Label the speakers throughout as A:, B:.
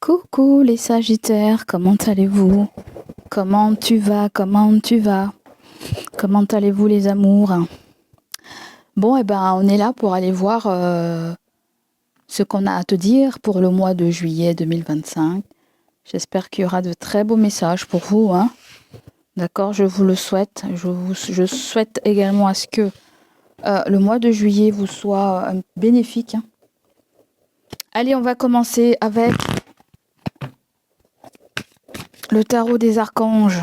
A: Coucou les Sagittaires, comment allez-vous? Comment tu vas? Comment tu vas? Comment allez-vous les amours? Bon, on est là pour aller voir ce qu'on a à te dire pour le mois de juillet 2025. J'espère qu'il y aura de très beaux messages pour vous, hein. D'accord, je vous le souhaite. Je souhaite également à ce que le mois de juillet vous soit bénéfique, hein. Allez, on va commencer avec le tarot des archanges.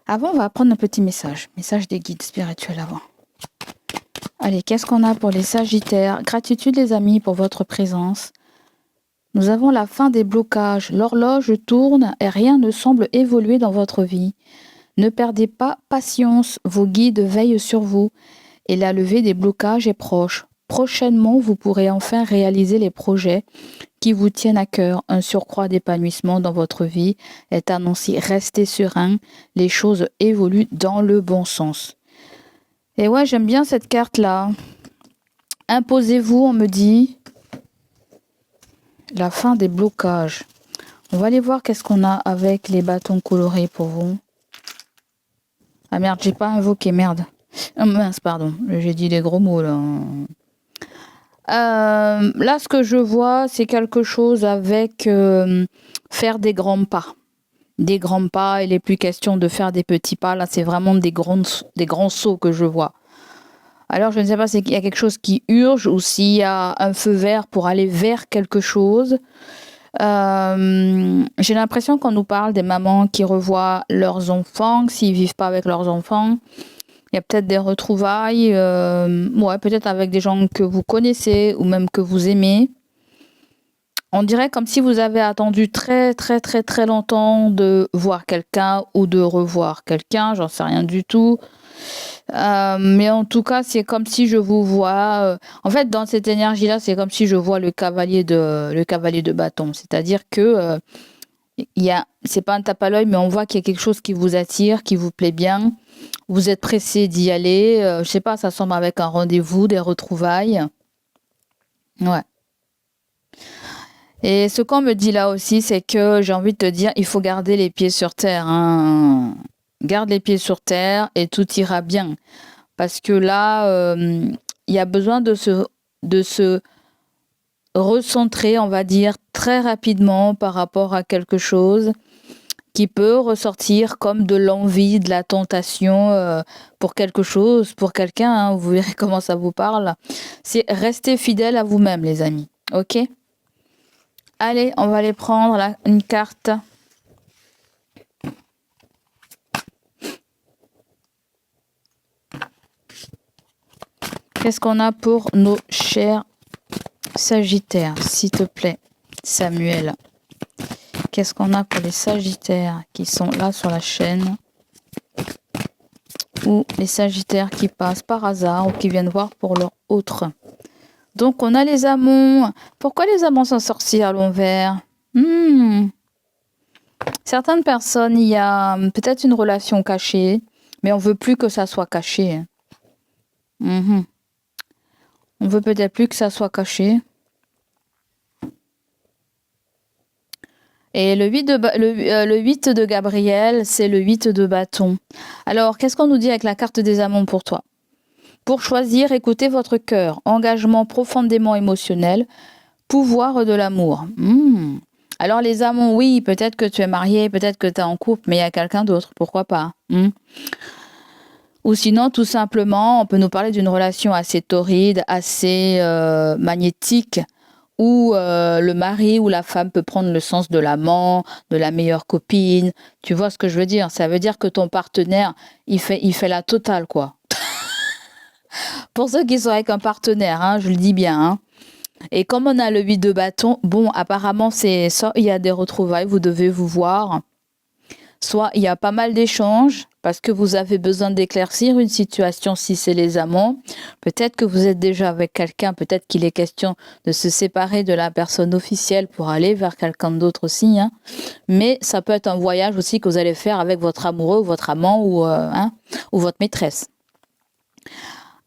A: Avant, on va prendre un petit message des guides spirituels avant. Allez, qu'est-ce qu'on a pour les Sagittaires? Gratitude les amis pour votre présence. Nous avons la fin des blocages. L'horloge tourne et rien ne semble évoluer dans votre vie. Ne perdez pas patience, vos guides veillent sur vous et la levée des blocages est proche. Prochainement, vous pourrez enfin réaliser les projets qui vous tiennent à cœur. Un surcroît d'épanouissement dans votre vie est annoncé. Restez serein, les choses évoluent dans le bon sens. Et ouais, j'aime bien cette carte-là. Imposez-vous, on me dit. La fin des blocages. On va aller voir qu'est-ce qu'on a avec les bâtons colorés pour vous. Ah merde, j'ai pas invoqué, merde. Oh, mince, pardon, j'ai dit les gros mots là. Là, ce que je vois, c'est quelque chose avec faire des grands pas. Des grands pas, il n'est plus question de faire des petits pas. Là, c'est vraiment des grands sauts que je vois. Alors, je ne sais pas s'il y a quelque chose qui urge ou s'il y a un feu vert pour aller vers quelque chose. J'ai l'impression qu'on nous parle des mamans qui revoient leurs enfants, s'ils vivent pas avec leurs enfants. Il y a peut-être des retrouvailles, peut-être avec des gens que vous connaissez ou même que vous aimez. On dirait comme si vous avez attendu très très très très longtemps de voir quelqu'un ou de revoir quelqu'un, j'en sais rien du tout. Mais en tout cas, c'est comme si je vous vois. En fait, dans cette énergie-là, c'est comme si je vois le cavalier de bâton. C'est-à-dire que c'est pas un tape à l'œil, mais on voit qu'il y a quelque chose qui vous attire, qui vous plaît bien. Vous êtes pressé d'y aller. Je sais pas, ça semble avec un rendez-vous, des retrouvailles. Ouais. Et ce qu'on me dit là aussi, c'est que j'ai envie de te dire, il faut garder les pieds sur terre, hein. Garde les pieds sur terre et tout ira bien. Parce que là, il y a besoin de se recentrer, on va dire, très rapidement par rapport à quelque chose qui peut ressortir comme de l'envie, de la tentation pour quelque chose, pour quelqu'un, hein. Vous verrez comment ça vous parle. C'est rester fidèle à vous-même, les amis. Ok ? Allez, on va aller prendre une carte. Qu'est-ce qu'on a pour nos chers Sagittaires, s'il te plaît, Samuel? Qu'est-ce qu'on a pour les Sagittaires qui sont là sur la chaîne? Ou les Sagittaires qui passent par hasard ou qui viennent voir pour leur autre? Donc, on a les amants. Pourquoi les amants sont sortis à l'envers? Certaines personnes, il y a peut-être une relation cachée, mais on veut plus que ça soit caché. On veut peut-être plus que ça soit caché. Et le 8 de Gabriel, c'est le 8 de bâton. Alors, qu'est-ce qu'on nous dit avec la carte des amants pour toi? Pour choisir, écoutez votre cœur. Engagement profondément émotionnel. Pouvoir de l'amour. Alors, les amants, oui, peut-être que tu es marié, peut-être que tu es en couple, mais il y a quelqu'un d'autre. Pourquoi pas? Ou sinon, tout simplement, on peut nous parler d'une relation assez torride, assez magnétique, où le mari ou la femme peut prendre le sens de l'amant, de la meilleure copine. Tu vois ce que je veux dire? Ça veut dire que ton partenaire, il fait la totale, quoi. Pour ceux qui sont avec un partenaire, hein, je le dis bien. Hein. Et comme on a le 8 de bâton, bon, apparemment, c'est ça, il y a des retrouvailles, vous devez vous voir. Soit il y a pas mal d'échanges parce que vous avez besoin d'éclaircir une situation si c'est les amants. Peut-être que vous êtes déjà avec quelqu'un, peut-être qu'il est question de se séparer de la personne officielle pour aller vers quelqu'un d'autre aussi. Hein. Mais ça peut être un voyage aussi que vous allez faire avec votre amoureux ou votre amant ou votre maîtresse.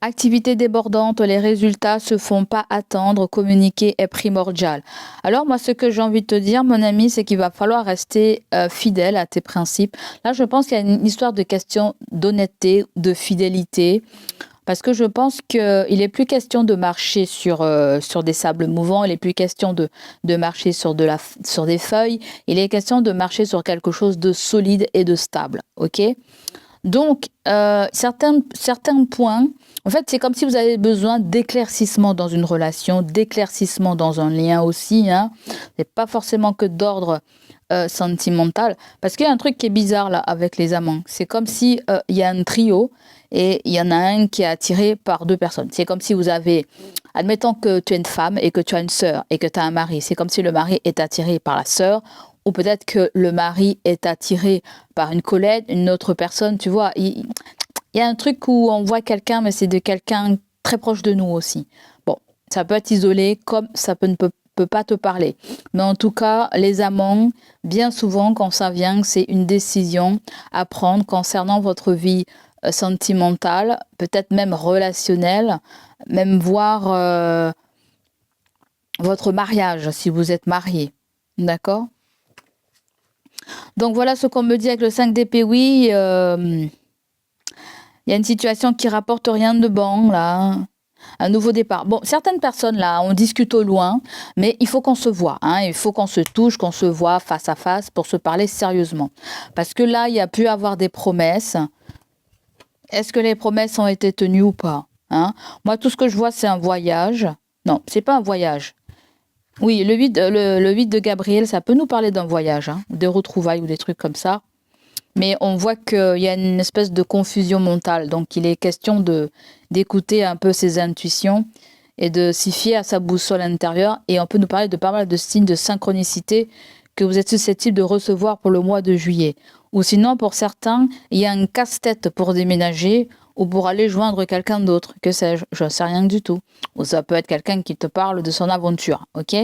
A: Activité débordante, les résultats se font pas attendre, communiquer est primordial. Alors moi, ce que j'ai envie de te dire, mon ami, c'est qu'il va falloir rester fidèle à tes principes. Là, je pense qu'il y a une histoire de question d'honnêteté, de fidélité. Parce que je pense qu'il est plus question de marcher sur des sables mouvants, il est plus question de marcher sur des feuilles, il est question de marcher sur quelque chose de solide et de stable, ok? Donc, certains points, en fait, c'est comme si vous avez besoin d'éclaircissement dans une relation, d'éclaircissement dans un lien aussi, hein. C'est pas forcément que d'ordre sentimental, parce qu'il y a un truc qui est bizarre là avec les amants. C'est comme si il y a un trio et il y en a un qui est attiré par deux personnes. C'est comme si vous avez, admettons que tu es une femme et que tu as une sœur et que tu as un mari. C'est comme si le mari est attiré par la sœur, ou peut-être que le mari est attiré par une collègue, une autre personne, tu vois. Il y a un truc où on voit quelqu'un, mais c'est de quelqu'un très proche de nous aussi. Bon, ça peut être isolé, comme ça ne peut pas te parler. Mais en tout cas, les amants, bien souvent, quand ça vient, c'est une décision à prendre concernant votre vie sentimentale, peut-être même relationnelle, même voir votre mariage, si vous êtes marié. D'accord ? Donc voilà ce qu'on me dit avec le 5 d'épée. Oui, il y a une situation qui rapporte rien de bon, là. Un nouveau départ. Bon, certaines personnes, là, on discute au loin, mais il faut qu'on se voit, hein. Il faut qu'on se touche, qu'on se voit face à face pour se parler sérieusement. Parce que là, il y a pu avoir des promesses. Est-ce que les promesses ont été tenues ou pas, hein? Moi, tout ce que je vois, c'est un voyage. Non, c'est pas un voyage. Oui, le 8 de Gabriel, ça peut nous parler d'un voyage, hein, des retrouvailles ou des trucs comme ça. Mais on voit qu'il y a une espèce de confusion mentale. Donc, il est question d'écouter un peu ses intuitions et de s'y fier à sa boussole intérieure. Et on peut nous parler de pas mal de signes de synchronicité que vous êtes susceptible de recevoir pour le mois de juillet. Ou sinon, pour certains, il y a un casse-tête pour déménager ou pour aller joindre quelqu'un d'autre. Que sais-je? Je ne sais rien du tout. Ou ça peut être quelqu'un qui te parle de son aventure, ok?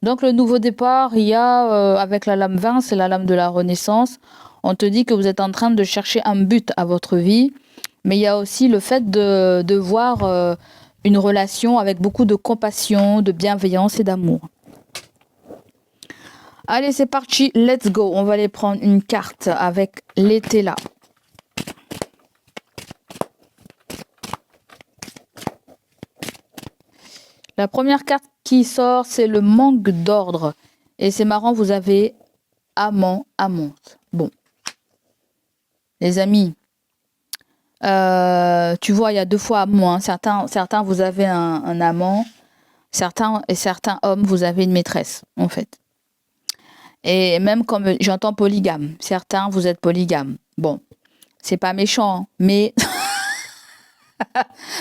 A: Donc, le nouveau départ, il y a, avec la lame 20, c'est la lame de la renaissance. On te dit que vous êtes en train de chercher un but à votre vie, mais il y a aussi le fait de voir une relation avec beaucoup de compassion, de bienveillance et d'amour. Allez, c'est parti, let's go. On va aller prendre une carte avec l'été là. La première carte qui sort, c'est le manque d'ordre. Et c'est marrant, vous avez amant, amante. Bon. Les amis, tu vois, il y a deux fois amant. Hein. Certains, vous avez un amant. Certains hommes, vous avez une maîtresse, en fait. Et même comme j'entends polygame. Certains, vous êtes polygame. Bon, c'est pas méchant, hein, mais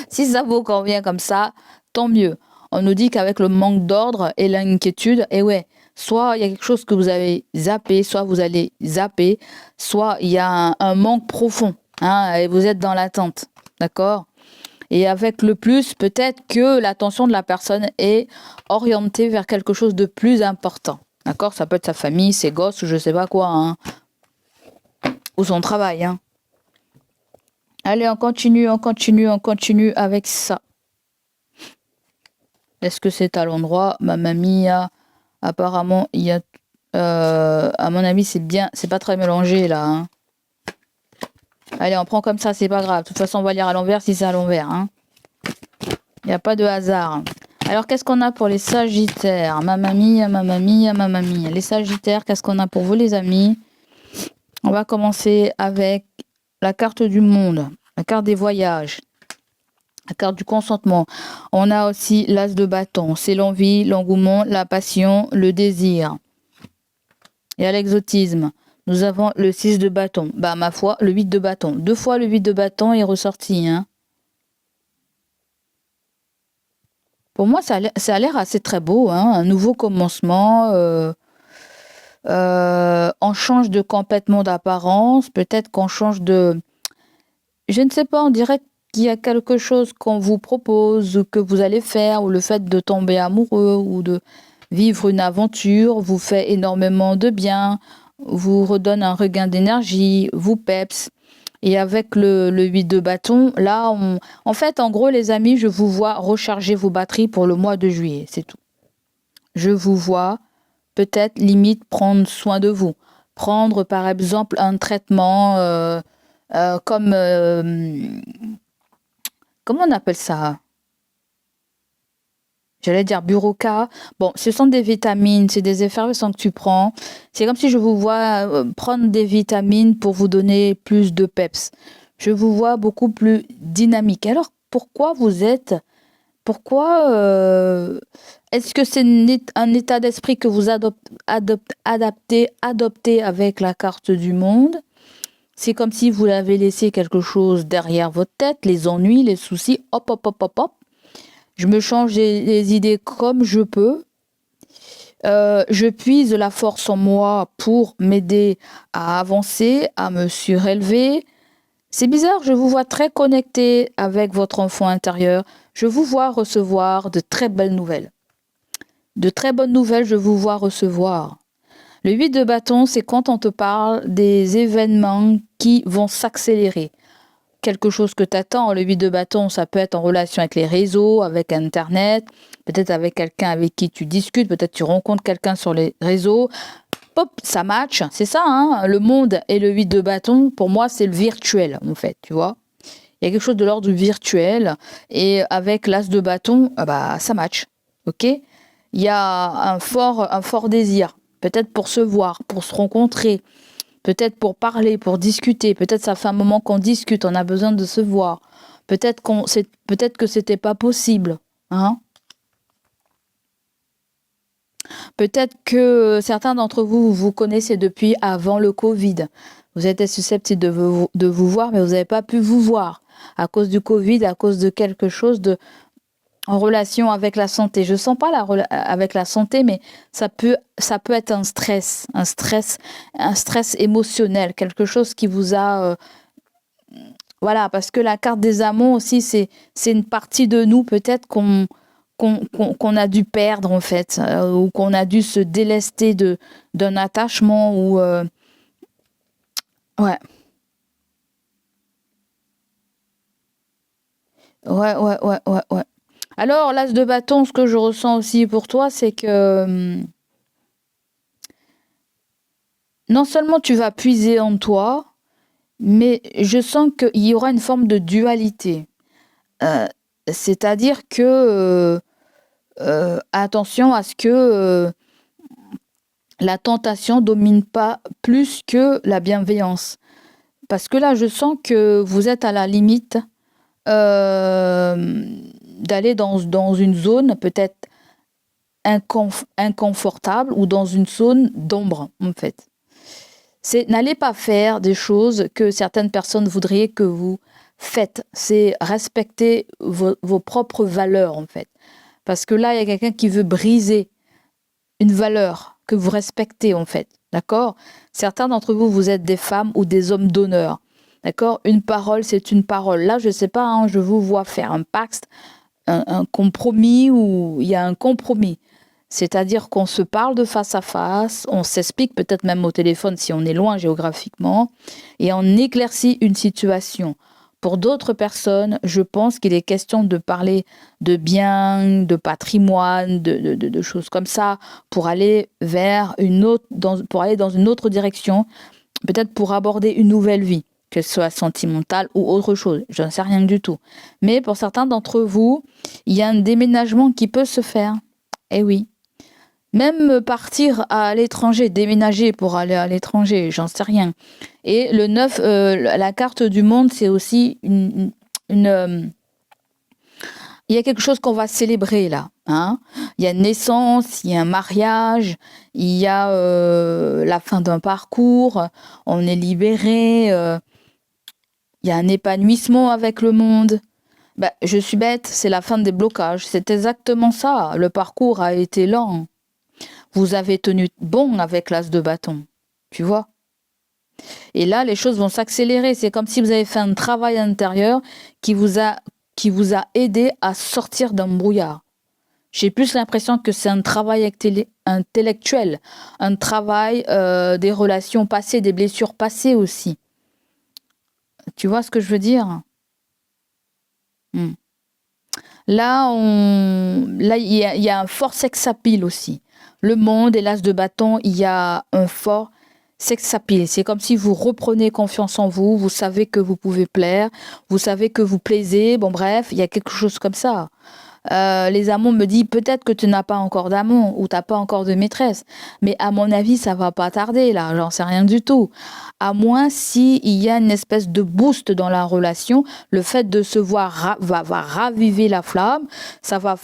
A: si ça vous convient comme ça, tant mieux. On nous dit qu'avec le manque d'ordre et l'inquiétude, et ouais, soit il y a quelque chose que vous avez zappé, soit vous allez zapper, soit il y a un manque profond, hein, et vous êtes dans l'attente, d'accord? Et avec le plus, peut-être que l'attention de la personne est orientée vers quelque chose de plus important, d'accord? Ça peut être sa famille, ses gosses, ou je sais pas quoi, hein, ou son travail, hein. Allez, on continue avec ça. Est-ce que c'est à l'endroit? Mamma mia. Apparemment, il y a... à mon avis, c'est bien. C'est pas très mélangé, là. Hein. Allez, on prend comme ça, c'est pas grave. De toute façon, on va lire à l'envers si c'est à l'envers. Hein. Il n'y a pas de hasard. Alors, qu'est-ce qu'on a pour les Sagittaires? Mamma mia, mamma mia, mamma mia. Les Sagittaires, qu'est-ce qu'on a pour vous, les amis? On va commencer avec la carte du monde. La carte des voyages. La carte du consentement. On a aussi l'as de bâton. C'est l'envie, l'engouement, la passion, le désir. Et à l'exotisme, nous avons le 6 de bâton. Bah, ma foi, le 8 de bâton. 2 fois le 8 de bâton est ressorti. Hein. Pour moi, ça a l'air assez très beau. Hein. Un nouveau commencement. On change de complètement d'apparence. Peut-être qu'on change de... Je ne sais pas, on dirait qu'il y a quelque chose qu'on vous propose ou que vous allez faire, ou le fait de tomber amoureux ou de vivre une aventure vous fait énormément de bien, vous redonne un regain d'énergie, vous peps. Et avec le 8 de bâton, là, en fait, en gros, les amis, je vous vois recharger vos batteries pour le mois de juillet, c'est tout. Je vous vois peut-être limite prendre soin de vous. Prendre, par exemple, un traitement comme... comment on appelle ça? J'allais dire Buroca. Bon, ce sont des vitamines, c'est des effervescents que tu prends. C'est comme si je vous vois prendre des vitamines pour vous donner plus de peps. Je vous vois beaucoup plus dynamique. Alors, pourquoi est-ce que c'est un état d'esprit que vous adoptez avec la carte du monde? C'est comme si vous avez laissé quelque chose derrière votre tête, les ennuis, les soucis, hop, hop, hop, hop, hop. Je me change les idées comme je peux. Je puise la force en moi pour m'aider à avancer, à me surélever. C'est bizarre, je vous vois très connecté avec votre enfant intérieur. Je vous vois recevoir de très belles nouvelles. De très bonnes nouvelles, je vous vois recevoir. Le 8 de bâton, c'est quand on te parle des événements qui vont s'accélérer. Quelque chose que tu attends. Le 8 de bâton, ça peut être en relation avec les réseaux, avec Internet, peut-être avec quelqu'un avec qui tu discutes, peut-être tu rencontres quelqu'un sur les réseaux. Pop, ça match. C'est ça, hein. Le monde et le 8 de bâton, pour moi, c'est le virtuel, en fait, tu vois. Il y a quelque chose de l'ordre du virtuel. Et avec l'as de bâton, bah, ça match. OK? Il y a un fort désir. Peut-être pour se voir, pour se rencontrer. Peut-être pour parler, pour discuter. Peut-être ça fait un moment qu'on discute, on a besoin de se voir. Peut-être que c'était pas possible, hein. Peut-être que certains d'entre vous, vous connaissez depuis avant le Covid. Vous étiez susceptibles de vous voir, mais vous n'avez pas pu vous voir à cause du Covid, à cause de quelque chose en relation avec la santé. Je sens pas avec la santé, mais ça peut être un stress émotionnel, quelque chose qui vous a voilà, parce que la carte des amants aussi, c'est une partie de nous peut-être qu'on a dû perdre en fait, ou qu'on a dû se délester d'un attachement ou ouais. Ouais. Alors, l'as de bâton, ce que je ressens aussi pour toi, c'est que non seulement tu vas puiser en toi, mais je sens qu'il y aura une forme de dualité. C'est-à-dire que attention à ce que la tentation domine pas plus que la bienveillance. Parce que là, je sens que vous êtes à la limite d'aller dans une zone peut-être inconfortable ou dans une zone d'ombre, en fait. N'allez pas faire des choses que certaines personnes voudraient que vous faites. C'est respecter vos propres valeurs, en fait. Parce que là, il y a quelqu'un qui veut briser une valeur que vous respectez, en fait. D'accord? Certains d'entre vous, vous êtes des femmes ou des hommes d'honneur. D'accord? Une parole, c'est une parole. Là, je ne sais pas, hein, je vous vois faire un pacte, un compromis où il y a un compromis. C'est-à-dire qu'on se parle de face à face, on s'explique peut-être même au téléphone si on est loin géographiquement, et on éclaircit une situation. Pour d'autres personnes, je pense qu'il est question de parler de biens, de patrimoine, de choses comme ça, pour aller vers pour aller dans une autre direction, peut-être pour aborder une nouvelle vie, que ce soit sentimentale ou autre chose. Je ne sais rien du tout. Mais pour certains d'entre vous, il y a un déménagement qui peut se faire. Eh oui. Même partir à l'étranger, déménager pour aller à l'étranger, j'en sais rien. Et le 9, la carte du monde, c'est aussi il y a quelque chose qu'on va célébrer là, hein. Il y a une naissance, il y a un mariage, il y a la fin d'un parcours, on est libéré, il y a un épanouissement avec le monde. Ben, je suis bête, c'est la fin des blocages, c'est exactement ça. Le parcours a été lent. Vous avez tenu bon avec l'as de bâton, tu vois. Et là, les choses vont s'accélérer. C'est comme si vous avez fait un travail intérieur qui vous a aidé à sortir d'un brouillard. J'ai plus l'impression que c'est un travail intellectuel, un travail des relations passées, des blessures passées aussi. Tu vois ce que je veux dire? Hmm. Là, il y a un fort sex appeal aussi. Le monde et l'as de bâton, il y a un fort sex appeal. C'est comme si vous reprenez confiance en vous, vous savez que vous pouvez plaire, vous savez que vous plaisez. Bon, bref, il y a quelque chose comme ça. Les amants me disent peut-être que tu n'as pas encore d'amant ou t'as pas encore de maîtresse. Mais à mon avis, ça va pas tarder là, j'en sais rien du tout. À moins s'il y a une espèce de boost dans la relation, le fait de se voir va raviver la flamme, ça va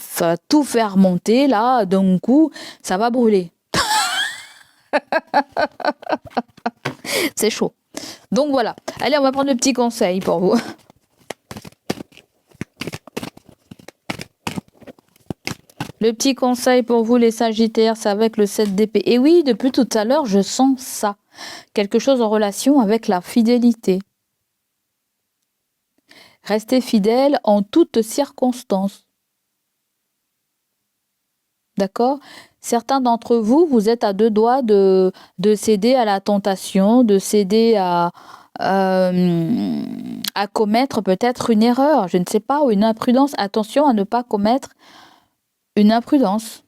A: tout faire monter là, d'un coup, ça va brûler. C'est chaud. Donc voilà. Allez, on va prendre le petit conseil pour vous. Le petit conseil pour vous, les Sagittaires, c'est avec le 7 d'épée. Et oui, depuis tout à l'heure, je sens ça. Quelque chose en relation avec la fidélité. Restez fidèle en toutes circonstances. D'accord? Certains d'entre vous, vous êtes à deux doigts de céder à la tentation, de céder à commettre peut-être une erreur, je ne sais pas, ou une imprudence. Attention à ne pas commettre une imprudence.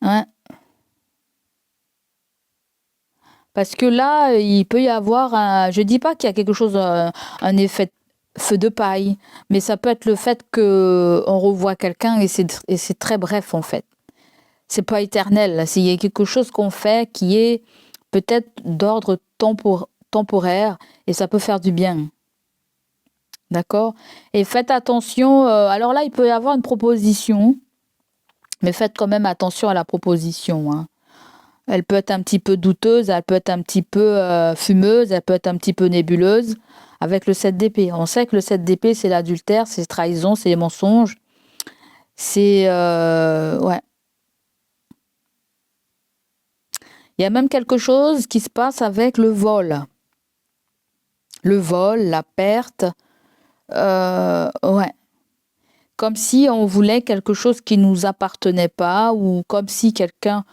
A: Ouais. Parce que là, il peut y avoir je dis pas qu'il y a quelque chose, un effet feu de paille, mais ça peut être le fait que on revoit quelqu'un et c'est très bref en fait. C'est pas éternel. S'il y a quelque chose qu'on fait qui est peut-être d'ordre temporaire et ça peut faire du bien. D'accord? Et faites attention. Alors là, il peut y avoir une proposition, mais faites quand même attention à la proposition, hein. Elle peut être un petit peu douteuse, elle peut être un petit peu fumeuse, elle peut être un petit peu nébuleuse avec le 7 d'épée. On sait que le 7 d'épée, c'est l'adultère, c'est trahison, c'est les mensonges. C'est... ouais. Il y a même quelque chose qui se passe avec le vol. Le vol, la perte. Ouais. Comme si on voulait quelque chose qui ne nous appartenait pas ou comme si quelqu'un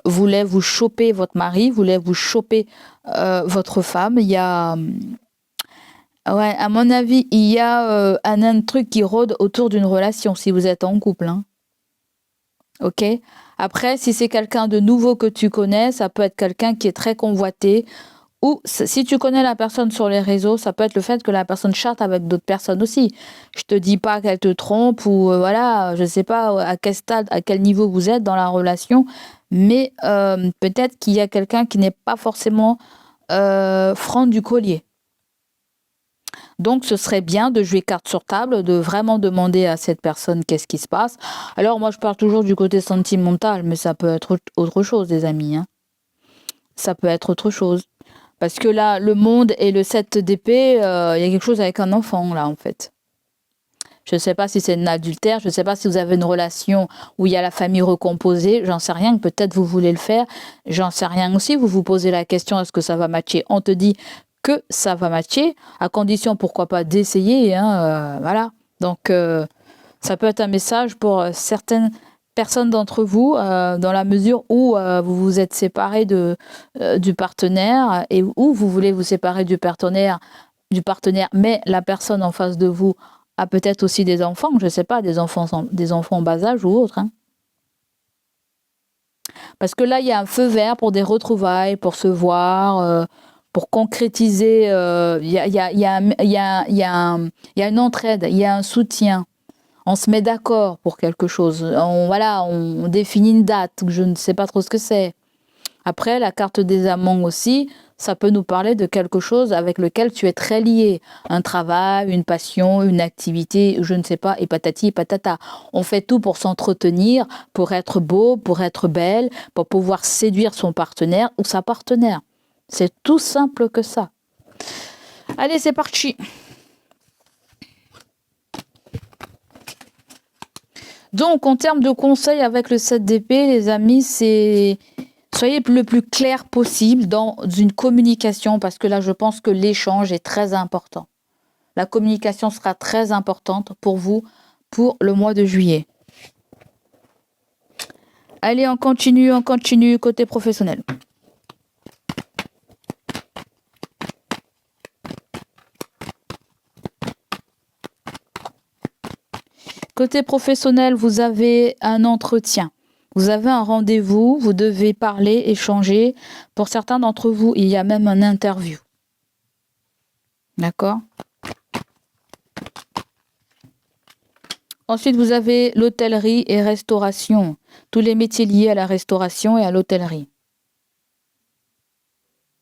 A: voulait vous choper votre mari, voulait vous choper votre femme. Il y a, ouais, à mon avis, il y a un truc qui rôde autour d'une relation si vous êtes en couple, hein. Ok? Après, si c'est quelqu'un de nouveau que tu connais, ça peut être quelqu'un qui est très convoité. Ou si tu connais la personne sur les réseaux, ça peut être le fait que la personne chatte avec d'autres personnes aussi. Je te dis pas qu'elle te trompe ou voilà, je sais pas à quel stade, à quel niveau vous êtes dans la relation, mais peut-être qu'il y a quelqu'un qui n'est pas forcément franc du collier. Donc, ce serait bien de jouer carte sur table, de vraiment demander à cette personne qu'est-ce qui se passe. Alors, moi, je parle toujours du côté sentimental, mais ça peut être autre chose, les amis, hein. Ça peut être autre chose. Parce que là, le monde et le 7 d'épée, il y a quelque chose avec un enfant, là, en fait. Je ne sais pas si c'est un adultère, je ne sais pas si vous avez une relation où il y a la famille recomposée, j'en sais rien, peut-être vous voulez le faire, j'en sais rien aussi, vous vous posez la question, est-ce que ça va matcher? On te dit que ça va matcher, à condition, pourquoi pas, d'essayer, hein, voilà. Donc, ça peut être un message pour certaines personnes d'entre vous, dans la mesure où vous vous êtes séparés du partenaire et où vous voulez vous séparer du partenaire, mais la personne en face de vous a peut-être aussi des enfants, je ne sais pas, des enfants en bas âge ou autre, hein. Parce que là, il y a un feu vert pour des retrouvailles, pour se voir, pour concrétiser. Il y a une entraide, il y a un soutien. On se met d'accord pour quelque chose. On définit une date, je ne sais pas trop ce que c'est. Après, la carte des amants aussi, ça peut nous parler de quelque chose avec lequel tu es très lié. Un travail, une passion, une activité, je ne sais pas, et patati et patata. On fait tout pour s'entretenir, pour être beau, pour être belle, pour pouvoir séduire son partenaire ou sa partenaire. C'est tout simple que ça. Allez, c'est parti. Donc, en termes de conseils avec le 7 d'épée, les amis, c'est soyez le plus clair possible dans une communication parce que là, je pense que l'échange est très important. La communication sera très importante pour vous pour le mois de juillet. Allez, on continue, côté professionnel. Côté professionnel, vous avez un entretien. Vous avez un rendez-vous, vous devez parler, échanger. Pour certains d'entre vous, il y a même un interview. D'accord? Ensuite, vous avez l'hôtellerie et restauration. Tous les métiers liés à la restauration et à l'hôtellerie.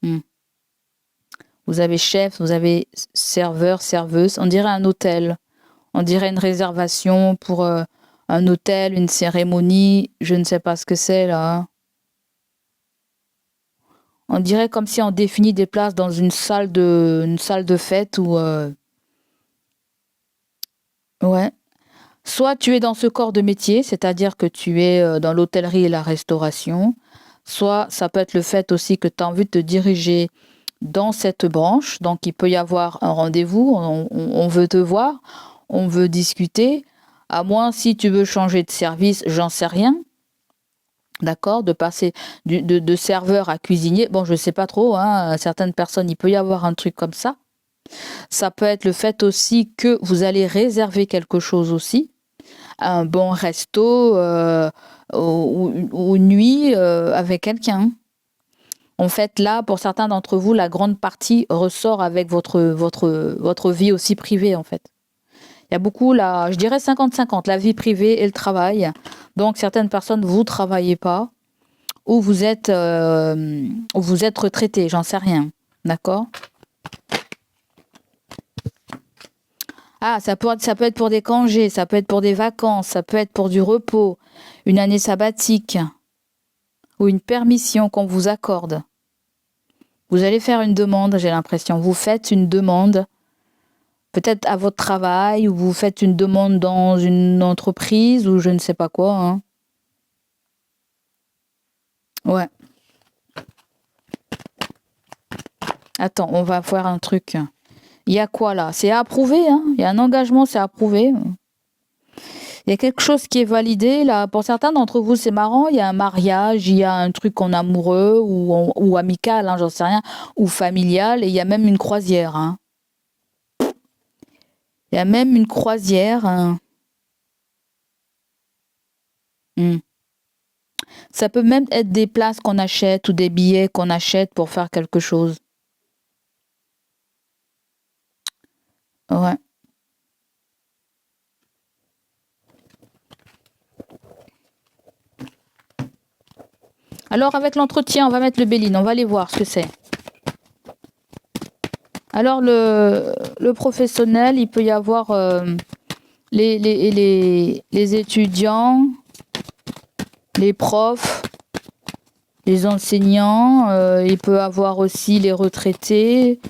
A: Vous avez chef, vous avez serveur, serveuse. On dirait un hôtel. On dirait une réservation pour un hôtel, une cérémonie. Je ne sais pas ce que c'est là. On dirait comme si on définit des places dans une salle de fête ou ouais. Soit tu es dans ce corps de métier, c'est-à-dire que tu es dans l'hôtellerie et la restauration. Soit ça peut être le fait aussi que tu as envie de te diriger dans cette branche. Donc il peut y avoir un rendez-vous, on veut te voir, on veut discuter. À moins si tu veux changer de service, j'en sais rien. D'accord, de passer de serveur à cuisinier. Bon, je ne sais pas trop, hein, certaines personnes, il peut y avoir un truc comme ça. Ça peut être le fait aussi que vous allez réserver quelque chose aussi. Un bon resto ou une nuit avec quelqu'un. En fait, là, pour certains d'entre vous, la grande partie ressort avec votre vie aussi privée, en fait. Il y a beaucoup, là, je dirais 50-50, la vie privée et le travail. Donc, certaines personnes, vous ne travaillez pas ou vous êtes retraité, j'en sais rien. D'accord? Ah, ça peut être pour des congés, ça peut être pour des vacances, ça peut être pour du repos, une année sabbatique ou une permission qu'on vous accorde. Vous allez faire une demande, j'ai l'impression. Vous faites une demande, peut-être à votre travail, ou vous faites une demande dans une entreprise, ou je ne sais pas quoi. Hein. Ouais. Attends, on va faire un truc. Il y a quoi là? C'est approuvé, hein? Il y a un engagement, c'est approuvé. Il y a quelque chose qui est validé là. Pour certains d'entre vous, c'est marrant. Il y a un mariage, il y a un truc en amoureux ou amical, hein, j'en sais rien, ou familial. Et il y a même une croisière. Hein. Il y a même une croisière. Hein. Ça peut même être des places qu'on achète ou des billets qu'on achète pour faire quelque chose. Ouais. Alors avec l'entretien, on va mettre le Béline, on va aller voir ce que c'est. Alors le professionnel, il peut y avoir les étudiants, les profs, les enseignants, il peut y avoir aussi les retraités,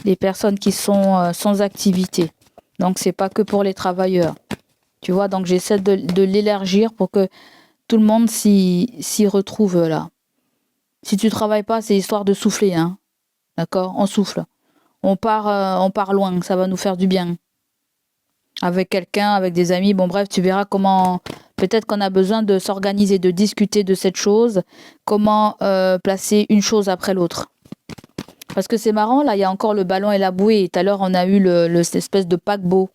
A: les personnes qui sont sans activité. Donc c'est pas que pour les travailleurs. Tu vois, donc j'essaie de l'élargir pour que tout le monde s'y retrouve là. Si tu travailles pas, c'est histoire de souffler, hein. D'accord? On souffle. On part loin, ça va nous faire du bien. Avec quelqu'un, avec des amis, bon bref, tu verras comment, peut-être qu'on a besoin de s'organiser, de discuter de cette chose, comment placer une chose après l'autre. Parce que c'est marrant, là, il y a encore le ballon et la bouée. Tout à l'heure, on a eu cette espèce de paquebot,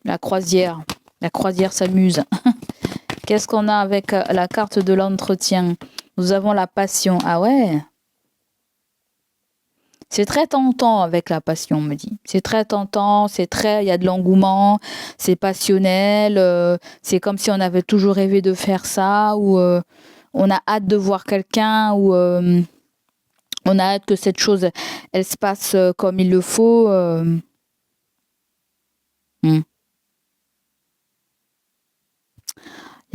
A: la croisière. La croisière s'amuse. Qu'est-ce qu'on a avec la carte de l'entretien? Nous avons la passion. Ah ouais? C'est très tentant avec la passion, on me dit. C'est très tentant, il y a de l'engouement, c'est passionnel, c'est comme si on avait toujours rêvé de faire ça, ou on a hâte de voir quelqu'un, ou on a hâte que cette chose, elle se passe comme il le faut. Il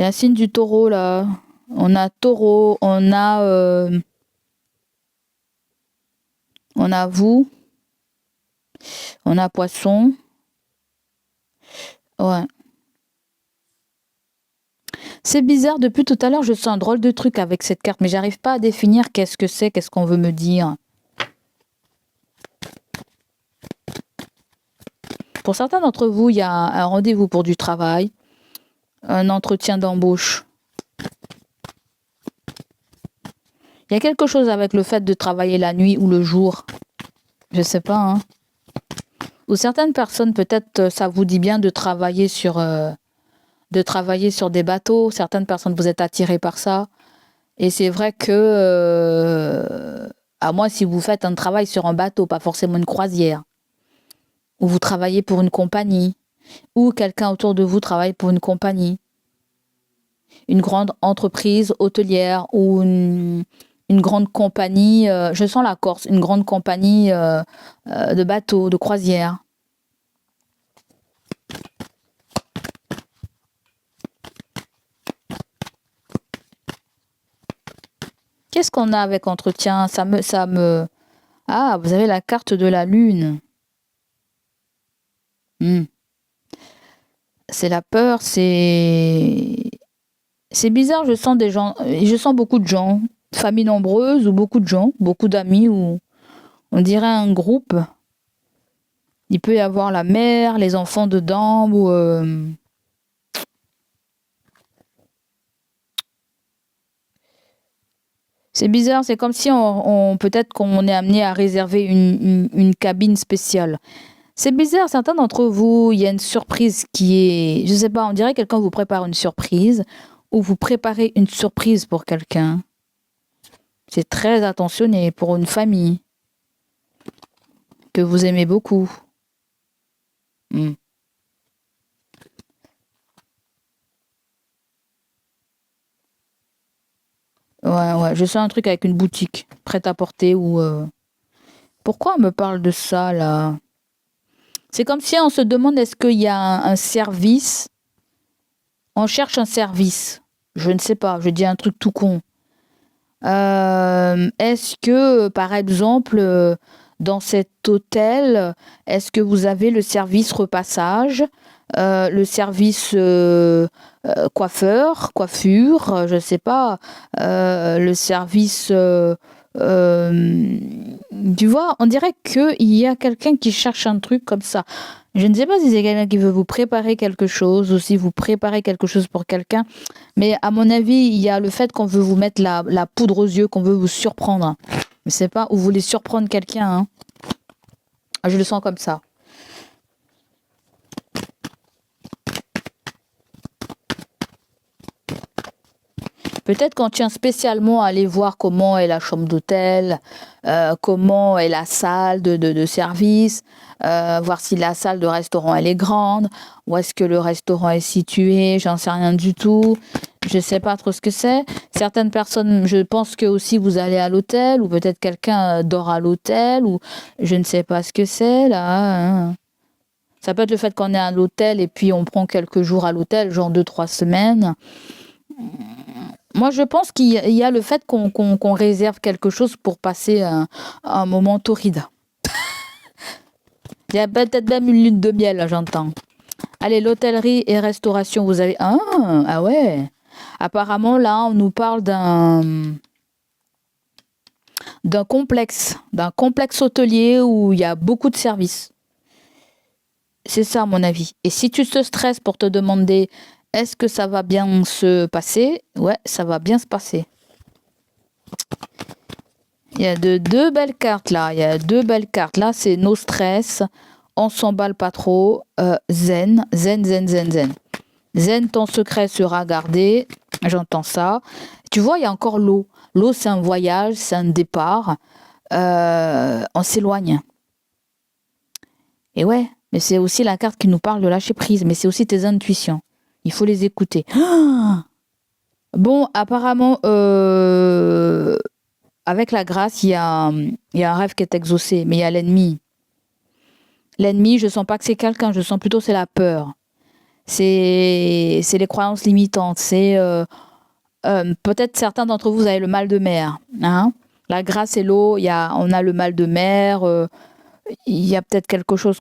A: y a un signe du taureau, là. On a taureau, on a vous, on a poisson. Ouais. C'est bizarre, depuis tout à l'heure, je sens un drôle de truc avec cette carte, mais j'arrive pas à définir qu'est-ce que c'est, qu'est-ce qu'on veut me dire. Pour certains d'entre vous, il y a un rendez-vous pour du travail, un entretien d'embauche. Il y a quelque chose avec le fait de travailler la nuit ou le jour. Je sais pas, hein. Ou certaines personnes, peut-être, ça vous dit bien de travailler sur de travailler sur des bateaux. Certaines personnes, vous êtes attirées par ça. Et c'est vrai que, à moins si vous faites un travail sur un bateau, pas forcément une croisière, ou vous travaillez pour une compagnie, ou quelqu'un autour de vous travaille pour une compagnie, une grande entreprise hôtelière ou une grande compagnie, je sens la Corse, une grande compagnie de bateaux, de croisière. Qu'est-ce qu'on a avec entretien? Ah, vous avez la carte de la lune. C'est la peur, c'est bizarre, je sens des gens, je sens beaucoup de gens, famille nombreuse ou beaucoup de gens, beaucoup d'amis, ou on dirait un groupe. Il peut y avoir la mère, les enfants dedans, ou c'est bizarre, c'est comme si peut-être qu'on est amené à réserver une cabine spéciale. C'est bizarre, certains d'entre vous, il y a une surprise qui est, je sais pas, on dirait que quelqu'un vous prépare une surprise ou vous préparez une surprise pour quelqu'un. C'est très attentionné pour une famille que vous aimez beaucoup. Ouais, je sens un truc avec une boutique prête à porter ou... Pourquoi on me parle de ça, là? C'est comme si on se demande est-ce qu'il y a un service. On cherche un service. Je ne sais pas, je dis un truc tout con. Est-ce que, par exemple, dans cet hôtel, est-ce que vous avez le service repassage, le service coiffure, je ne sais pas, le service... tu vois, on dirait qu'il y a quelqu'un qui cherche un truc comme ça. Je ne sais pas si c'est quelqu'un qui veut vous préparer quelque chose ou si vous préparez quelque chose pour quelqu'un. Mais à mon avis, il y a le fait qu'on veut vous mettre la poudre aux yeux, qu'on veut vous surprendre. Je sais pas, ou vous voulez surprendre quelqu'un. Hein. Je le sens comme ça. Peut-être qu'on tient spécialement à aller voir comment est la chambre d'hôtel, comment est la salle de service, voir si la salle de restaurant elle est grande, où est-ce que le restaurant est situé, j'en sais rien du tout. Je sais pas trop ce que c'est. Certaines personnes, je pense que aussi vous allez à l'hôtel, ou peut-être quelqu'un dort à l'hôtel, ou je ne sais pas ce que c'est là. Hein. Ça peut être le fait qu'on est à l'hôtel et puis on prend quelques jours à l'hôtel, genre 2-3 semaines. Moi, je pense qu'il y a le fait qu'on réserve quelque chose pour passer un moment torride. Il y a peut-être même une lune de miel, là, j'entends. Allez, l'hôtellerie et restauration, vous avez... Ah ouais. Apparemment, là, on nous parle d'un complexe hôtelier où il y a beaucoup de services. C'est ça, à mon avis. Et si tu te stresses pour te demander est-ce que ça va bien se passer? Ouais, ça va bien se passer. Il y a deux belles cartes là. Il y a deux belles cartes. Là, c'est no stress. On s'emballe pas trop. Zen, zen, zen, zen, zen. Zen, ton secret sera gardé. J'entends ça. Tu vois, il y a encore l'eau. L'eau, c'est un voyage, c'est un départ. On s'éloigne. Et ouais, mais c'est aussi la carte qui nous parle de lâcher prise. Mais c'est aussi tes intuitions. Il faut les écouter. Bon, apparemment, avec la grâce, il y a un rêve qui est exaucé, mais il y a l'ennemi. L'ennemi, je sens pas que c'est quelqu'un, je sens plutôt c'est la peur. C'est les croyances limitantes. C'est peut-être certains d'entre vous avez le mal de mer. Hein. La grâce et l'eau, on a le mal de mer. Il y a peut-être quelque chose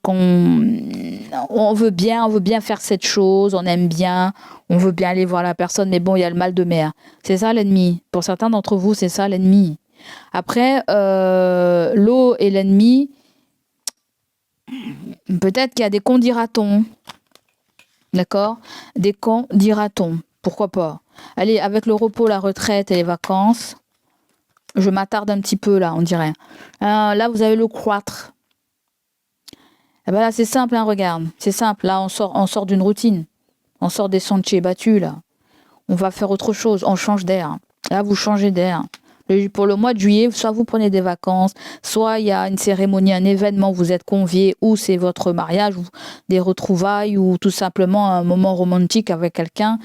A: on veut bien faire cette chose, on aime bien, on veut bien aller voir la personne, mais bon, il y a le mal de mer. C'est ça l'ennemi. Pour certains d'entre vous, c'est ça l'ennemi. Après, l'eau et l'ennemi, peut-être qu'il y a des cons dira-t-on. D'accord? Des cons dira-t-on. Pourquoi pas? Allez, avec le repos, la retraite et les vacances, je m'attarde un petit peu là, on dirait. Là, vous avez le croître. Eh ben là, c'est simple, hein, regarde. C'est simple. Là, on sort d'une routine. On sort des sentiers battus, là. On va faire autre chose. On change d'air. Là, vous changez d'air. Pour le mois de juillet, soit vous prenez des vacances, soit il y a une cérémonie, un événement, vous êtes conviés, ou c'est votre mariage, ou des retrouvailles, ou tout simplement un moment romantique avec quelqu'un.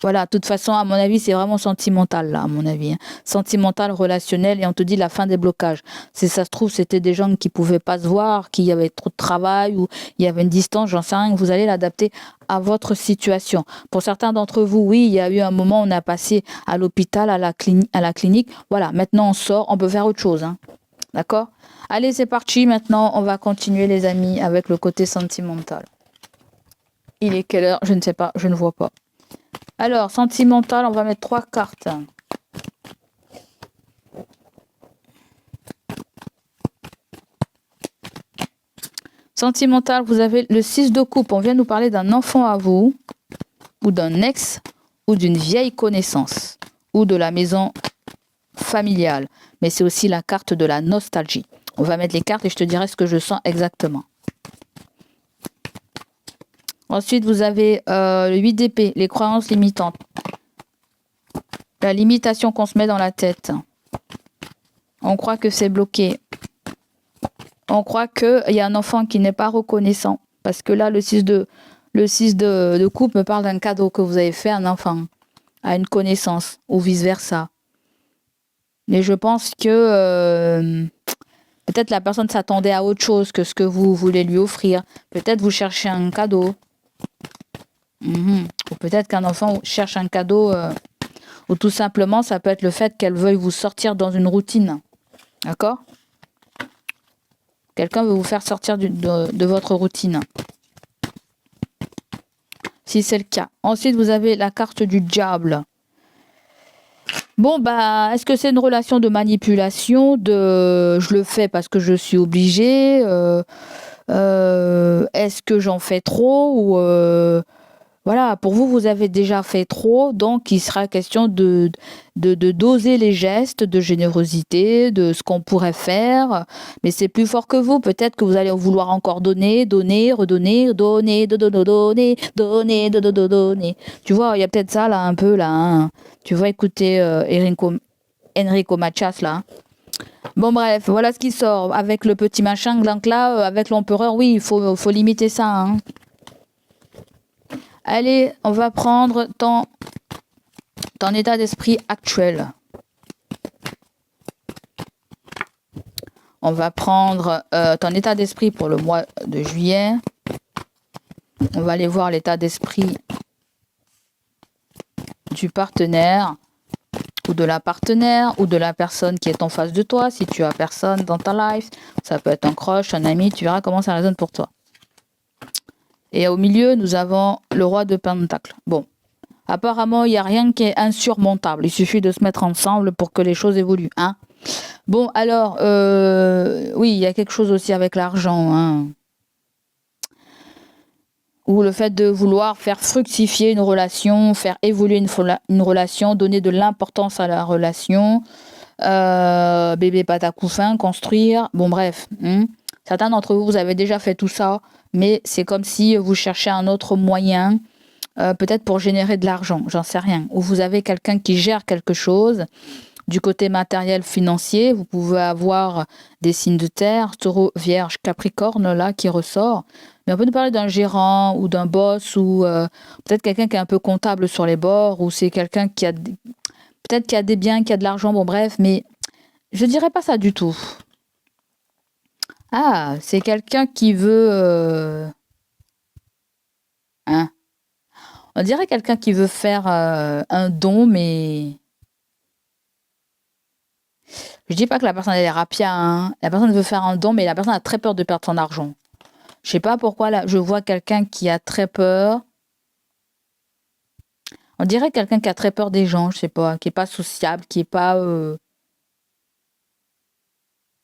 A: Voilà, de toute façon, à mon avis, c'est vraiment sentimental, là, à mon avis. Hein. Sentimental, relationnel, et on te dit la fin des blocages. Si ça se trouve, c'était des gens qui pouvaient pas se voir, qu'il y avait trop de travail, ou il y avait une distance, j'en sais rien, vous allez l'adapter à votre situation. Pour certains d'entre vous, oui, il y a eu un moment où on a passé à l'hôpital, à la clinique. Voilà, maintenant on sort, on peut faire autre chose. Hein. D'accord? Allez, c'est parti. Maintenant, on va continuer, les amis, avec le côté sentimental. Il est quelle heure? Je ne sais pas, je ne vois pas. Alors, sentimental, on va mettre 3 cartes. Sentimental, vous avez le 6 de coupe. On vient nous parler d'un enfant à vous, ou d'un ex, ou d'une vieille connaissance, ou de la maison familiale. Mais c'est aussi la carte de la nostalgie. On va mettre les cartes et je te dirai ce que je sens exactement. Ensuite, vous avez le 8 d'épée, les croyances limitantes. La limitation qu'on se met dans la tête. On croit que c'est bloqué. On croit qu'il y a un enfant qui n'est pas reconnaissant. Parce que là, le 6 de coupe me parle d'un cadeau que vous avez fait à un enfant, à une connaissance, ou vice-versa. Mais je pense que peut-être la personne s'attendait à autre chose que ce que vous voulez lui offrir. Peut-être vous cherchez un cadeau. Ou peut-être qu'un enfant cherche un cadeau. Ou tout simplement, ça peut être le fait qu'elle veuille vous sortir dans une routine. D'accord ? Quelqu'un veut vous faire sortir de votre routine. Si c'est le cas. Ensuite, vous avez la carte du diable. Bon, bah, est-ce que c'est une relation de manipulation, je le fais parce que je suis obligée, est-ce que j'en fais trop ou voilà, pour vous, vous avez déjà fait trop, donc il sera question de doser les gestes de générosité, de ce qu'on pourrait faire, mais c'est plus fort que vous. Peut-être que vous allez vouloir encore donner, redonner, donner. Tu vois, il y a peut-être ça là, un peu là. Hein. Tu vois, écoutez Enrico Machas là. Bon bref, voilà ce qui sort avec le petit machin. Donc là, avec l'empereur, oui, il faut limiter ça. Hein. Allez, on va prendre ton état d'esprit actuel. On va prendre ton état d'esprit pour le mois de juillet. On va aller voir l'état d'esprit du partenaire ou de la partenaire ou de la personne qui est en face de toi. Si tu as personne dans ta life, ça peut être un crush, un ami, tu verras comment ça résonne pour toi. Et au milieu, nous avons le roi de Pentacle. Bon, apparemment, il n'y a rien qui est insurmontable. Il suffit de se mettre ensemble pour que les choses évoluent. Hein. Bon, alors, oui, il y a quelque chose aussi avec l'argent. Hein. Ou le fait de vouloir faire fructifier une relation, faire évoluer une relation, donner de l'importance à la relation, bébé patacouffin, construire. Bon, bref. Hein. Certains d'entre vous, vous avez déjà fait tout ça. Mais c'est comme si vous cherchez un autre moyen, peut-être pour générer de l'argent, j'en sais rien. Ou vous avez quelqu'un qui gère quelque chose, du côté matériel, financier, vous pouvez avoir des signes de terre, taureau, vierge, capricorne, là, qui ressort. Mais on peut nous parler d'un gérant ou d'un boss, ou peut-être quelqu'un qui est un peu comptable sur les bords, ou c'est quelqu'un qui a, peut-être qui a des biens, qui a de l'argent, bon bref, mais je dirais pas ça du tout. Ah, c'est quelqu'un qui veut... Hein. On dirait quelqu'un qui veut faire un don, mais... Je dis pas que la personne est rapia, hein. La personne veut faire un don, mais la personne a très peur de perdre son argent. Je sais pas pourquoi, là, je vois quelqu'un qui a très peur. On dirait quelqu'un qui a très peur des gens, je sais pas, qui est pas sociable, qui est pas...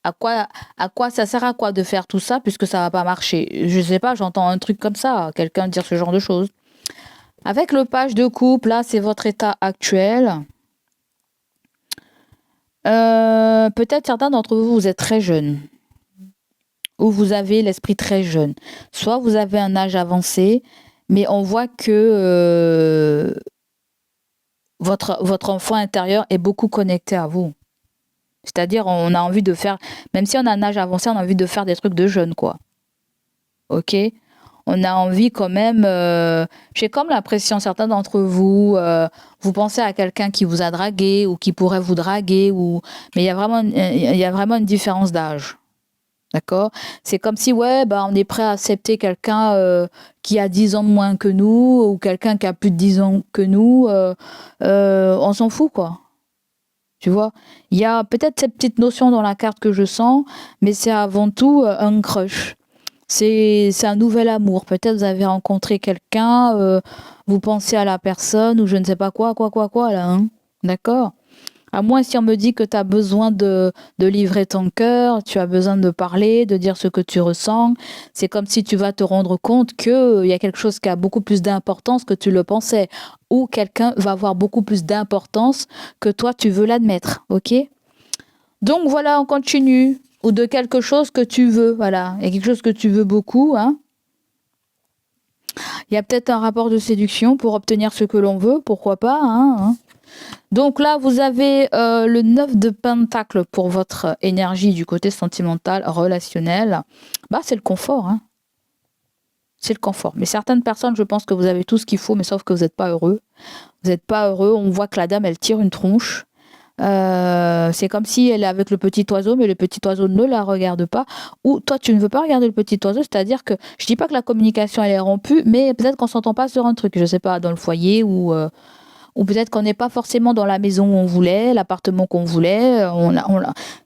A: À quoi ça sert à quoi de faire tout ça puisque ça va pas marcher? Je sais pas, j'entends un truc comme ça, quelqu'un dire ce genre de choses. Avec le page de coupe, là, c'est votre état actuel. Peut-être certains d'entre vous, vous êtes très jeunes. Ou vous avez l'esprit très jeune. Soit vous avez un âge avancé, mais on voit que votre enfant intérieur est beaucoup connecté à vous. C'est-à-dire, on a envie de faire, même si on a un âge avancé, on a envie de faire des trucs de jeunes, quoi. Ok? On a envie quand même, j'ai comme l'impression, certains d'entre vous, vous pensez à quelqu'un qui vous a dragué ou qui pourrait vous draguer, mais il y a vraiment une différence d'âge. D'accord? C'est comme si, ouais, bah, on est prêt à accepter quelqu'un qui a 10 ans de moins que nous ou quelqu'un qui a plus de 10 ans que nous. On s'en fout, quoi. Tu vois? Il y a peut-être cette petite notion dans la carte que je sens, mais c'est avant tout un crush. C'est un nouvel amour. Peut-être vous avez rencontré quelqu'un, vous pensez à la personne ou je ne sais pas quoi, là, hein? D'accord? À moins si on me dit que tu as besoin de livrer ton cœur, tu as besoin de parler, de dire ce que tu ressens. C'est comme si tu vas te rendre compte qu'il y a quelque chose qui a beaucoup plus d'importance que tu le pensais. Ou quelqu'un va avoir beaucoup plus d'importance que toi, tu veux l'admettre. Ok? Donc voilà, on continue. Ou de quelque chose que tu veux. Voilà. Il y a quelque chose que tu veux beaucoup. Hein? Il y a peut-être un rapport de séduction pour obtenir ce que l'on veut. Pourquoi pas, hein? Donc là, vous avez le 9 de Pentacle pour votre énergie du côté sentimental, relationnel. Bah, c'est le confort. Hein. C'est le confort. Mais certaines personnes, je pense que vous avez tout ce qu'il faut, mais sauf que vous n'êtes pas heureux. Vous n'êtes pas heureux. On voit que la dame, elle tire une tronche. C'est comme si elle est avec le petit oiseau, mais le petit oiseau ne la regarde pas. Ou toi, tu ne veux pas regarder le petit oiseau, c'est-à-dire que je dis pas que la communication elle est rompue, mais peut-être qu'on s'entend pas sur un truc, je sais pas, dans le foyer ou peut-être qu'on n'est pas forcément dans la maison où on voulait, l'appartement qu'on voulait,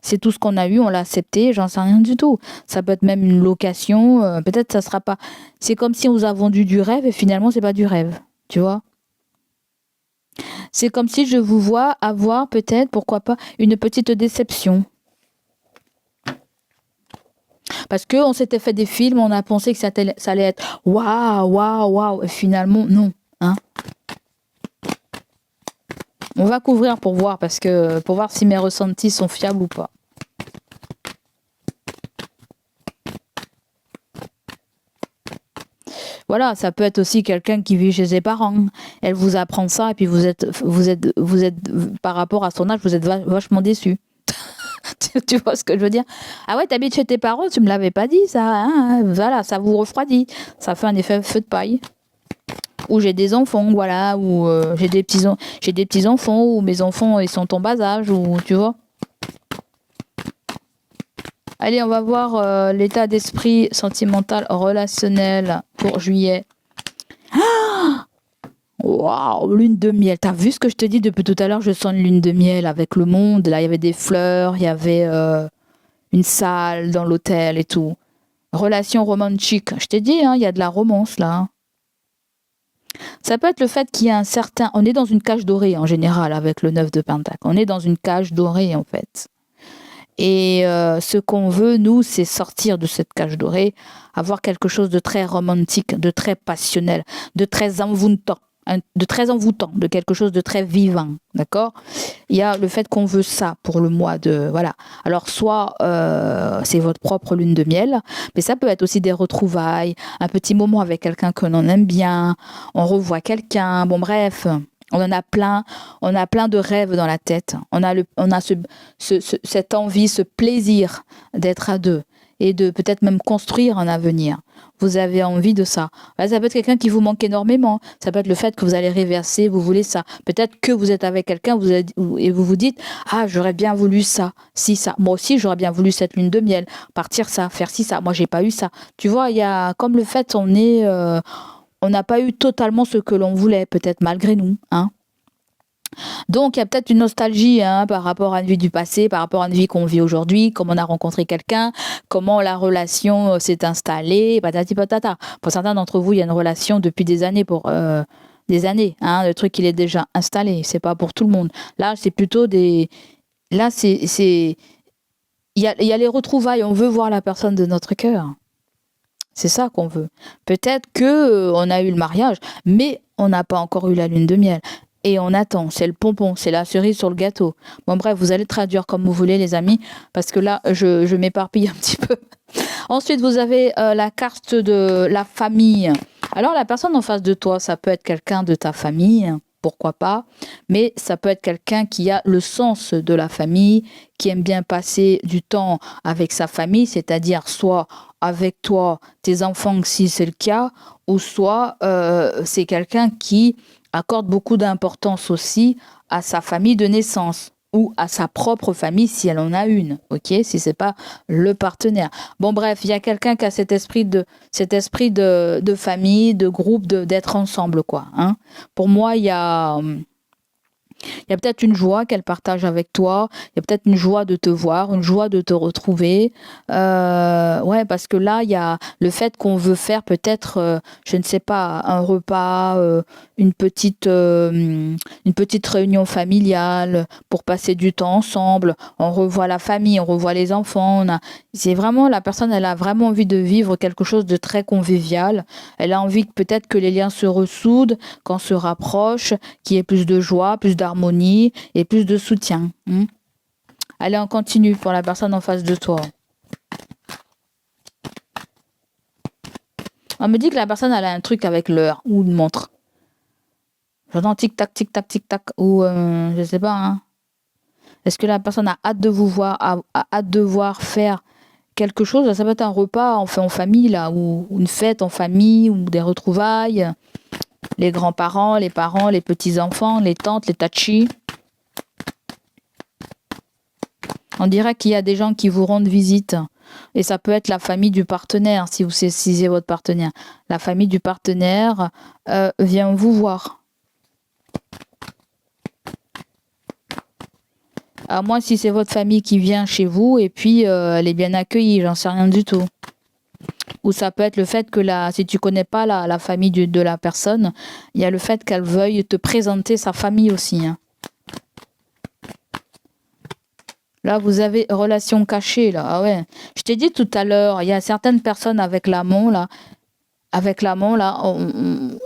A: c'est tout ce qu'on a eu, on l'a accepté, j'en sais rien du tout. Ça peut être même une location, peut-être ça sera pas. C'est comme si on vous a vendu du rêve et finalement c'est pas du rêve, tu vois. C'est comme si je vous vois avoir peut-être, pourquoi pas, une petite déception. Parce qu'on s'était fait des films, on a pensé que ça allait être waouh, et finalement non, hein. On va couvrir pour voir, pour voir si mes ressentis sont fiables ou pas. Voilà, ça peut être aussi quelqu'un qui vit chez ses parents. Elle vous apprend ça et puis vous êtes par rapport à son âge, vous êtes vachement déçu. Tu vois ce que je veux dire? Ah ouais, t'habites chez tes parents, tu me l'avais pas dit ça, hein? Voilà, ça vous refroidit. Ça fait un effet feu de paille. Ou j'ai des enfants, voilà, ou j'ai des petits enfants, ou mes enfants ils sont en bas âge, ou tu vois. Allez, on va voir l'état d'esprit sentimental relationnel pour juillet. Waouh, lune de miel. T'as vu ce que je te dis depuis tout à l'heure? Je sens une lune de miel avec le monde. Là, il y avait des fleurs, il y avait une salle dans l'hôtel et tout. Relation romantique. Je t'ai dit, hein, il y a de la romance là. Ça peut être le fait qu'il y a un certain... On est dans une cage dorée en général avec le 9 de Pentacle. On est dans une cage dorée en fait. Et ce qu'on veut, nous, c'est sortir de cette cage dorée, avoir quelque chose de très romantique, de très passionnel, de très envoûtant, de quelque chose de très vivant, d'accord? Il y a le fait qu'on veut ça pour le mois de... Voilà. Alors, soit c'est votre propre lune de miel, mais ça peut être aussi des retrouvailles, un petit moment avec quelqu'un que l'on aime bien, on revoit quelqu'un, bon bref... On a plein de rêves dans la tête. On a cette envie, ce plaisir d'être à deux et de peut-être même construire un avenir. Vous avez envie de ça. Ça peut être quelqu'un qui vous manque énormément. Ça peut être le fait que vous allez réverser, vous voulez ça. Peut-être que vous êtes avec quelqu'un et vous vous dites « Ah, j'aurais bien voulu ça, si ça. Moi aussi, j'aurais bien voulu cette lune de miel, partir ça, faire ci, ça. Moi, j'ai pas eu ça. » Tu vois, il y a comme le fait on n'a pas eu totalement ce que l'on voulait, peut-être malgré nous, hein. Donc, il y a peut-être une nostalgie par rapport à une vie du passé, par rapport à une vie qu'on vit aujourd'hui, comment on a rencontré quelqu'un, comment la relation s'est installée, patati patata. Pour certains d'entre vous, il y a une relation depuis des années, le truc il est déjà installé, c'est pas pour tout le monde. Là, c'est plutôt il y a les retrouvailles, on veut voir la personne de notre cœur. C'est ça qu'on veut. Peut-être que on a eu le mariage, mais on n'a pas encore eu la lune de miel. Et on attend, c'est le pompon, c'est la cerise sur le gâteau. Bon bref, vous allez traduire comme vous voulez les amis, parce que là, je m'éparpille un petit peu. Ensuite, vous avez la carte de la famille. Alors la personne en face de toi, ça peut être quelqu'un de ta famille, pourquoi pas, mais ça peut être quelqu'un qui a le sens de la famille, qui aime bien passer du temps avec sa famille, c'est-à-dire soit avec toi, tes enfants si c'est le cas, ou soit c'est quelqu'un qui accorde beaucoup d'importance aussi à sa famille de naissance ou à sa propre famille si elle en a une, ok, si c'est pas le partenaire. Bon bref, il y a quelqu'un qui a cet esprit de famille, de groupe, d'être ensemble quoi. Hein. Pour moi, il y a peut-être une joie qu'elle partage avec toi. Il y a peut-être une joie de te voir, une joie de te retrouver. Ouais, parce que là, il y a le fait qu'on veut faire peut-être, je ne sais pas, un repas, une petite réunion familiale pour passer du temps ensemble. On revoit la famille, on revoit les enfants. C'est vraiment, la personne, elle a vraiment envie de vivre quelque chose de très convivial. Elle a envie peut-être que les liens se ressoudent, qu'on se rapproche, qu'il y ait plus de joie, plus d'harmonie et plus de soutien. Allez, on continue pour la personne en face de toi. On me dit que la personne elle a un truc avec l'heure ou une montre. J'entends tic-tac, tic-tac, tic-tac, ou je sais pas. Hein. Est-ce que la personne a hâte de vous voir, a hâte de voir faire quelque chose? Ça peut être un repas en famille, là, ou une fête en famille, ou des retrouvailles. Les grands-parents, les parents, les petits-enfants, les tantes, les tachis. On dirait qu'il y a des gens qui vous rendent visite. Et ça peut être la famille du partenaire, si vous c'est votre partenaire. La famille du partenaire vient vous voir. À moins si c'est votre famille qui vient chez vous et puis elle est bien accueillie, j'en sais rien du tout. Ou ça peut être le fait que si tu connais pas la famille de la personne, il y a le fait qu'elle veuille te présenter sa famille aussi. Hein. Là, vous avez relation cachée, là. Ah ouais. Je t'ai dit tout à l'heure, il y a certaines personnes avec l'amant, là. Avec l'amant, là,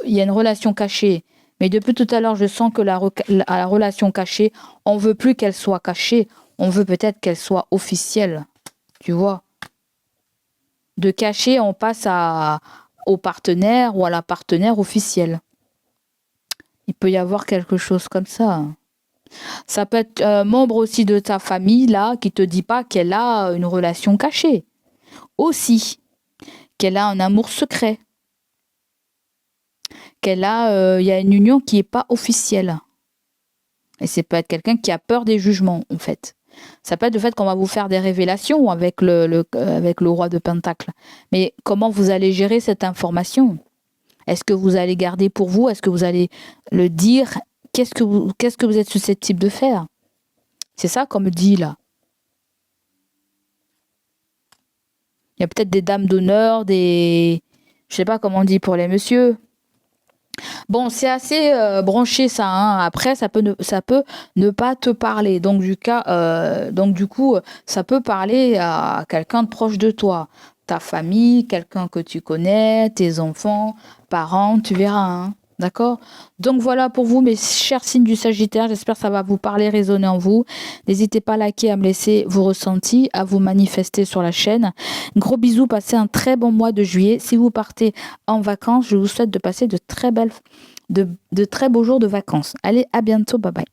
A: il y a une relation cachée. Mais depuis tout à l'heure, je sens que la relation cachée, on veut plus qu'elle soit cachée. On veut peut-être qu'elle soit officielle. Tu vois? De caché, on passe au partenaire ou à la partenaire officielle. Il peut y avoir quelque chose comme ça. Ça peut être un membre aussi de ta famille, là, qui te dit pas qu'elle a une relation cachée. Aussi, qu'elle a un amour secret. Il y a une union qui n'est pas officielle. Et c'est peut être quelqu'un qui a peur des jugements, en fait. Ça peut être le fait qu'on va vous faire des révélations avec le roi de Pentacle. Mais comment vous allez gérer cette information? Est-ce que vous allez garder pour vous? Est-ce que vous allez le dire? Qu'est-ce que vous êtes susceptible de faire? C'est ça qu'on me dit là. Il y a peut-être des dames d'honneur, je sais pas comment on dit pour les messieurs. Bon, c'est assez branché ça. Hein. Après, ça peut ne pas te parler. Donc du coup, ça peut parler à quelqu'un de proche de toi, ta famille, quelqu'un que tu connais, tes enfants, parents, tu verras. Hein. D'accord? Donc voilà pour vous, mes chers signes du Sagittaire. J'espère que ça va vous parler, résonner en vous. N'hésitez pas à liker, à me laisser vos ressentis, à vous manifester sur la chaîne. Gros bisous, passez un très bon mois de juillet. Si vous partez en vacances, je vous souhaite de passer de très beaux jours de vacances. Allez, à bientôt, bye bye.